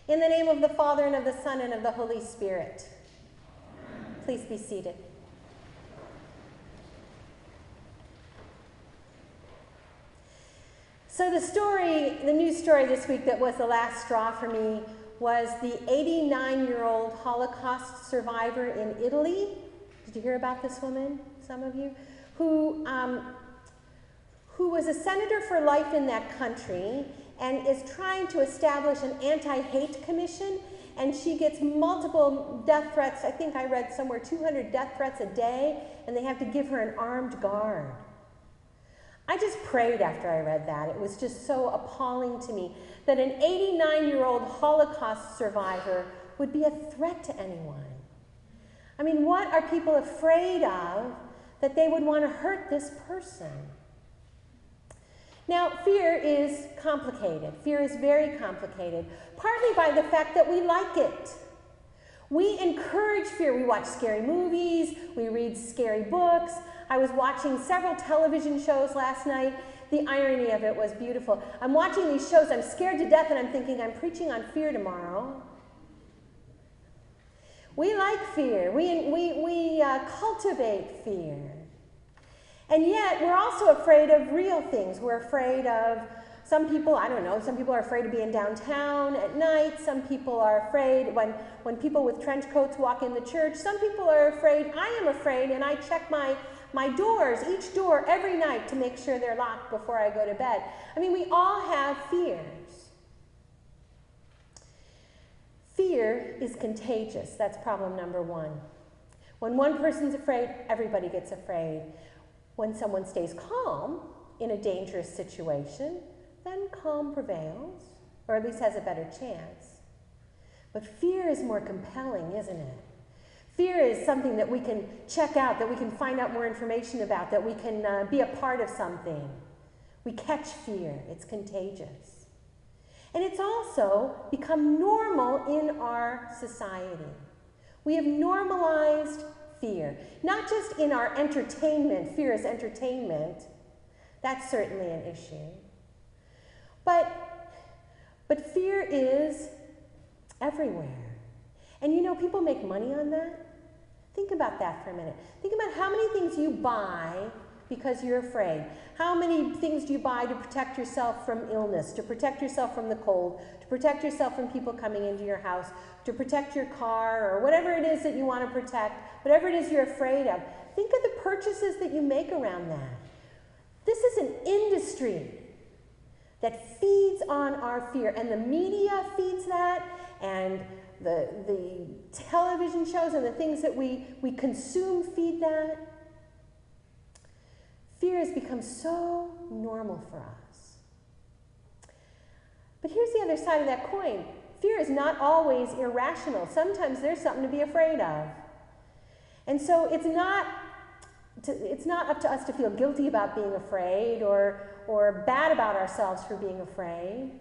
In the name of the Father, and of the Son, and of the Holy Spirit. Please be seated. So the news story this week that was the last straw for me was the 89-year-old Holocaust survivor in Italy. Did you hear about this woman, some of you? Who was a senator for life in that country and is trying to establish an anti-hate commission, and she gets multiple death threats. I think I read somewhere 200 death threats a day, and they have to give her an armed guard. I just prayed after I read that. It was just so appalling to me that an 89-year-old Holocaust survivor would be a threat to anyone. I mean, what are people afraid of that they would want to hurt this person? Now, fear is complicated. Fear is very complicated, partly by the fact that we like it. We encourage fear. We watch scary movies, we read scary books. I was watching several television shows last night. The irony of it was beautiful. I'm watching these shows, I'm scared to death, and I'm thinking, I'm preaching on fear tomorrow. We like fear. We cultivate fear. And yet, we're also afraid of real things. We're afraid of, some people, I don't know, some people are afraid of being downtown at night. Some people are afraid when people with trench coats walk in the church. Some people are afraid, I am afraid, and I check my doors, each door, every night to make sure they're locked before I go to bed. I mean, we all have fears. Fear is contagious. That's problem number one. When one person's afraid, everybody gets afraid. When someone stays calm in a dangerous situation, then calm prevails, or at least has a better chance. But fear is more compelling, isn't it? Fear is something that we can check out, that we can find out more information about, that we can be a part of something. We catch fear. It's contagious. And it's also become normal in our society. We have normalized fear. Not just in our entertainment, fear is entertainment. That's certainly an issue. But fear is everywhere. And you know, people make money on that. Think about that for a minute. Think about how many things you buy because you're afraid. How many things do you buy to protect yourself from illness, to protect yourself from the cold, to protect yourself from people coming into your house, to protect your car, or whatever it is that you want to protect, whatever it is you're afraid of. Think of the purchases that you make around that. This is an industry that feeds on our fear, and the media feeds that, and the television shows and the things that we consume feed that. Fear has become so normal for us. But here's the other side of that coin. Fear is not always irrational. Sometimes there's something to be afraid of. And so it's not up to us to feel guilty about being afraid or bad about ourselves for being afraid.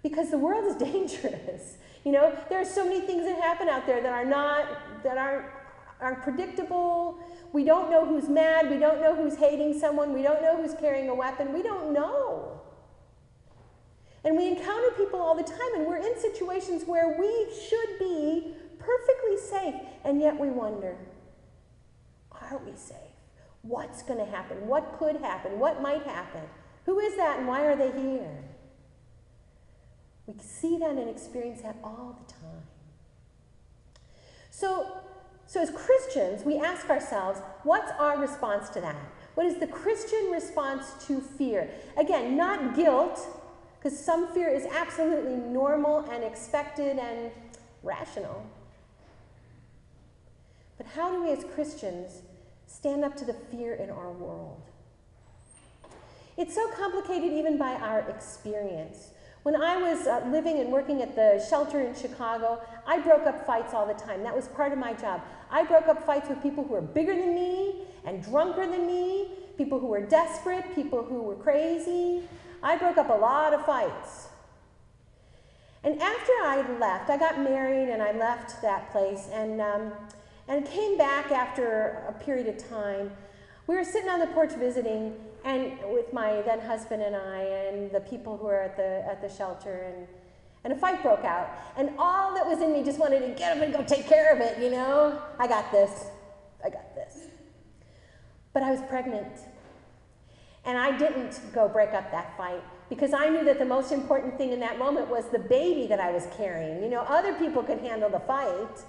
Because the world is dangerous. You know, there are so many things that happen out there that aren't predictable. We don't know who's mad. We don't know who's hating someone. We don't know who's carrying a weapon. We don't know. And we encounter people all the time, and we're in situations where we should be perfectly safe, and yet we wonder, are we safe? What's going to happen? What could happen? What might happen? Who is that, and why are they here? We see that and experience that all the time. So as Christians, we ask ourselves, what's our response to that? What is the Christian response to fear? Again, not guilt, because some fear is absolutely normal and expected and rational. But how do we as Christians stand up to the fear in our world? It's so complicated even by our experience. When I was living and working at the shelter in Chicago, I broke up fights all the time. That was part of my job. I broke up fights with people who were bigger than me and drunker than me, people who were desperate, people who were crazy. I broke up a lot of fights. And after I left, I got married and I left that place and came back after a period of time. We were sitting on the porch visiting, and with my then husband and I and the people who were at the shelter, and a fight broke out, and all that was in me just wanted to get up and go take care of it, you know? I got this. I got this. But I was pregnant, and I didn't go break up that fight because I knew that the most important thing in that moment was the baby that I was carrying. You know, other people could handle the fight,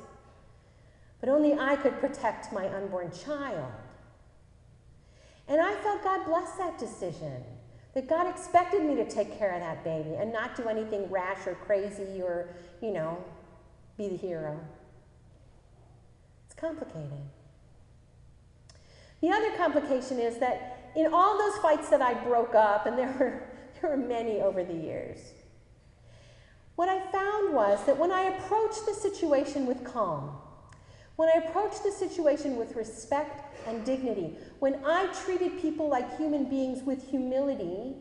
but only I could protect my unborn child. And I felt God bless that decision, that God expected me to take care of that baby and not do anything rash or crazy or, you know, be the hero. It's complicated. The other complication is that in all those fights that I broke up, and there were many over the years, what I found was that when I approached the situation with calm, when I approached the situation with respect and dignity, when I treated people like human beings with humility,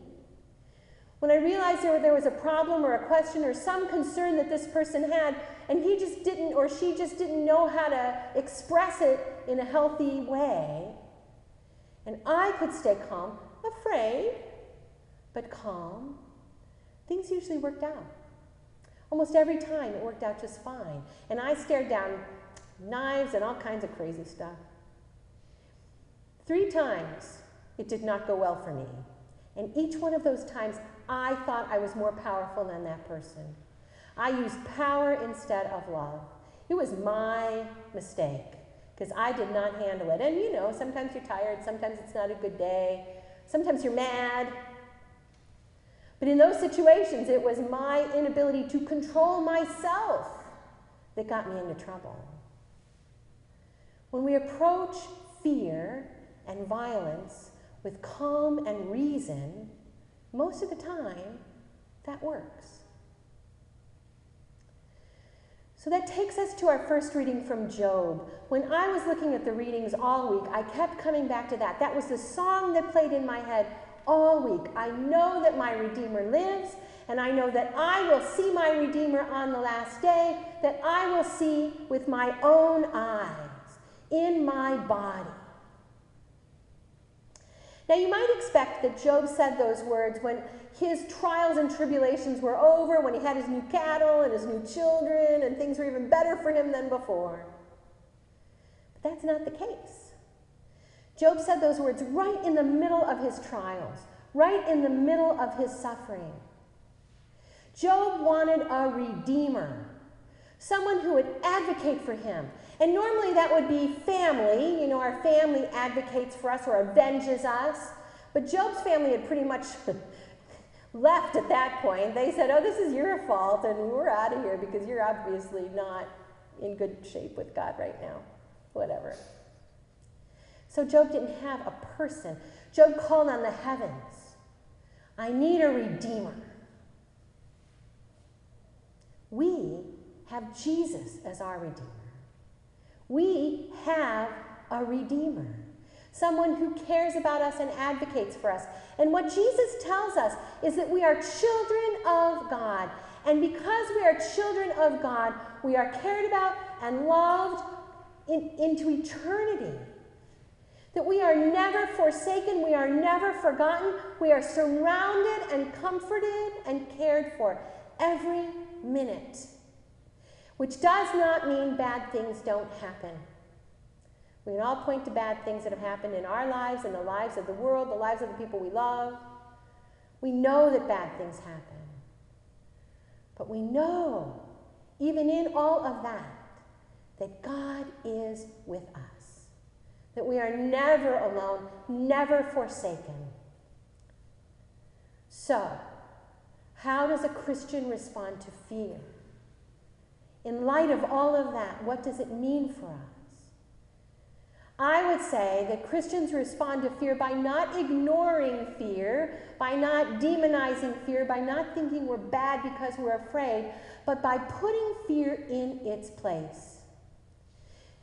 when I realized there was a problem or a question or some concern that this person had, and he just didn't or she just didn't know how to express it in a healthy way, and I could stay calm, afraid, but calm, things usually worked out. Almost every time it worked out just fine. And I stared down knives and all kinds of crazy stuff. 3 times it did not go well for me. And each one of those times I thought I was more powerful than that person. I used power instead of love. It was my mistake because I did not handle it. And you know, sometimes you're tired, sometimes it's not a good day, sometimes you're mad. But in those situations, it was my inability to control myself that got me into trouble. When we approach fear and violence with calm and reason, most of the time, that works. So that takes us to our first reading from Job. When I was looking at the readings all week, I kept coming back to that. That was the song that played in my head all week. I know that my Redeemer lives, and I know that I will see my Redeemer on the last day, that I will see with my own eyes, in my body. Now you might expect that Job said those words when his trials and tribulations were over, when he had his new cattle and his new children, and things were even better for him than before. But that's not the case. Job said those words right in the middle of his trials, right in the middle of his suffering. Job wanted a redeemer, someone who would advocate for him. And normally that would be family. You know, our family advocates for us or avenges us. But Job's family had pretty much left at that point. They said, oh, this is your fault, and we're out of here because you're obviously not in good shape with God right now. Whatever. So Job didn't have a person. Job called on the heavens. I need a redeemer. We have Jesus as our redeemer. We have a redeemer, someone who cares about us and advocates for us. And what Jesus tells us is that we are children of God. And because we are children of God, we are cared about and loved into eternity. That we are never forsaken, we are never forgotten, we are surrounded and comforted and cared for every minute. Which does not mean bad things don't happen. We can all point to bad things that have happened in our lives, in the lives of the world, the lives of the people we love. We know that bad things happen. But we know, even in all of that God is with us. That we are never alone, never forsaken. So, how does a Christian respond to fear? In light of all of that, what does it mean for us? I would say that Christians respond to fear by not ignoring fear, by not demonizing fear, by not thinking we're bad because we're afraid, but by putting fear in its place.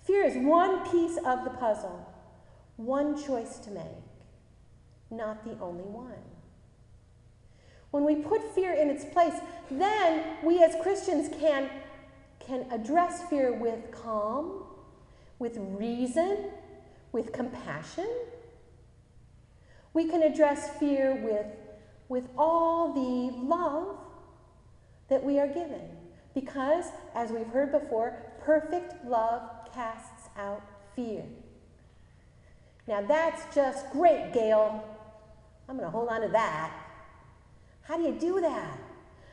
Fear is one piece of the puzzle, one choice to make, not the only one. When we put fear in its place, then we as Christians can address fear with calm, with reason, with compassion. We can address fear with all the love that we are given. Because, as we've heard before, perfect love casts out fear. Now that's just great, Gayle. I'm going to hold on to that. How do you do that?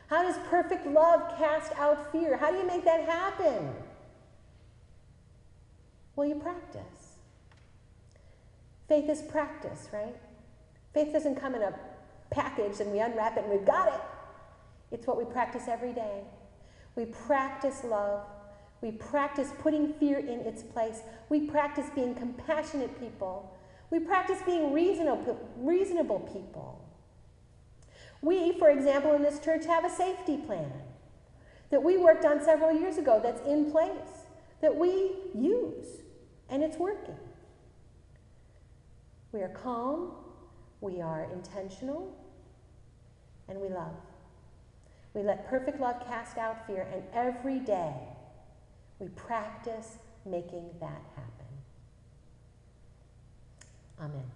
How does perfect love cast out fear? How do you make that happen? Well, you practice. Faith is practice, right? Faith doesn't come in a package and we unwrap it and we've got it. It's what we practice every day. We practice love. We practice putting fear in its place. We practice being compassionate people. We practice being reasonable people. We, for example, in this church have a safety plan that we worked on several years ago that's in place, that we use, and it's working. We are calm, we are intentional, and we love. We let perfect love cast out fear, and every day we practice making that happen. Amen.